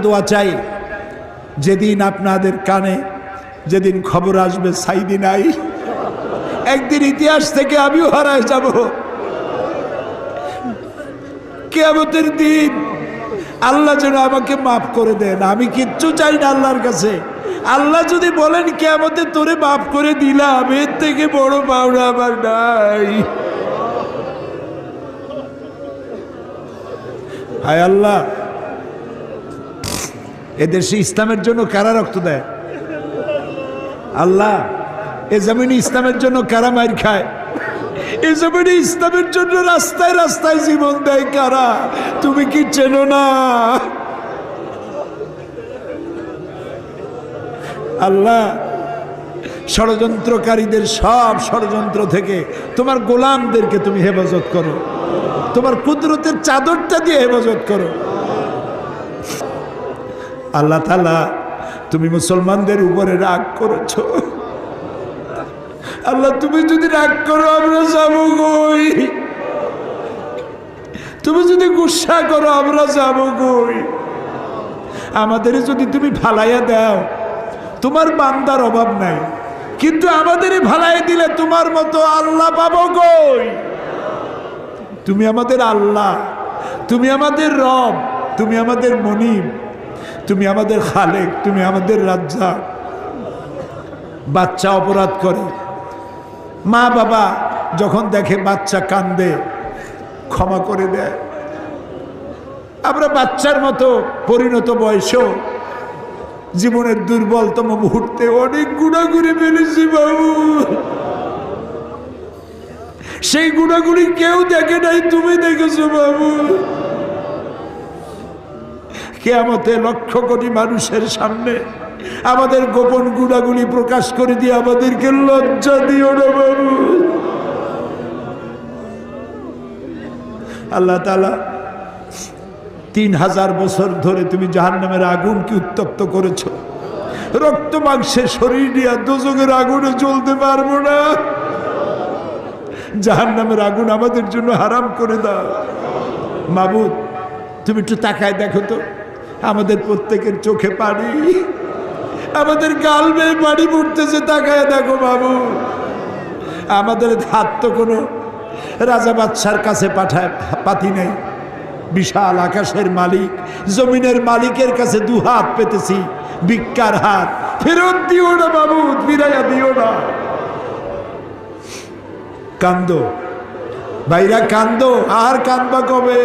দোয়া চাই যেদিন আপনাদের কানে যেদিন খবর আসবে সাইদি নাই, একদিন ইতিহাস থেকে আমিও হারায় যাব। কিয়ামতের দিন আল্লাহ যেন আমাকে মাফ করে দেন। আমি কিচ্ছু চাই না আল্লাহর কাছে। আল্লাহ যদি বলেন কিয়ামতে তোরে মাফ করে দিলাম, এর থেকে বড় পাওনা আমার নাই। হায় আল্লাহ, এদেশে ইসলামের জন্য কারা রক্ত দেয়? আল্লাহ, এ জমিনে ইসলামের জন্য কারা মার খায়? এ জমিনে ইসলামের জন্য রাস্তায় রাস্তায় জীবন দেয় কারা? তুমি কি চেনো না? আল্লাহ, ষড়যন্ত্রকারীদের সব ষড়যন্ত্র থেকে তোমার গোলামদেরকে তুমি হেফাজত করো, তোমার কুদরতের চাদরটা দিয়ে হেফাজত করো। আল্লাহ তাআলা, তুমি মুসলমানদের উপরে রাগ করেছো। আল্লাহ, তুমি যদি রাগ করো আমরা যাবো কই? তুমি যদি গুসা করো আমরা যাবো কই? আমাদের যদি তুমি ভালাইয়া দাও, তোমার বান্দার অভাব নাই, কিন্তু আমাদের ভালাই দিলে তোমার মতো আল্লাহ পাবো কই? তুমি আমাদের আল্লাহ, তুমি আমাদের রব, তুমি আমাদের মনিব, তুমি আমাদের খালেক, তুমি আমাদের রাজ্জাক। বাচ্চা অপরাধ করে, মা বাবা যখন দেখে বাচ্চা কান্দে ক্ষমা করে দেয়। আমরা বাচ্চার মতো পরিণত বয়সেও জীবনের দুর্বলতম মুহূর্তে অনেক গুণাগুলি ফেলেছি বাবু। সেই গুণাগুলি কেউ দেখে নাই, তুমি দেখেছো বাবু। কিয়ামতে লক্ষ কোটি মানুষের সামনে আমাদের গোপন গুণাগুলি প্রকাশ করে দিয়ে আমাদেরকে লজ্জা দিও না বাবু। আল্লাহ তাআলা, 3000 বছর ধরে তুমি জাহান্নামের আগুনকে উত্তপ্ত করেছো। রক্ত মাংসের শরীর নিয়ে দোজখের আগুনে জ্বলতে পারবো না। জাহান্নামের আগুন আমাদের জন্য হারাম করে দাও। মাবুদ, তুমি একটু তাকায় দেখো তো, আমাদের প্রত্যেকের চোখে পানি, আমাদের গাল বেয়ে পানি পড়তেছে। তাকায় দেখো বাবু, আমাদের হাত তো কোনো রাজা বাদশার কাছে পাতি নেই। বিশাল আকাশের মালিক, জমিনের মালিকের কাছে দুহাত পেতেছি, ভিক্ষার হাত। ফেরত দিও না বাবু, ফিরাইয়া দিও না। কান্দো ভাইরা, কান্দো। আর কান্দবা কবে?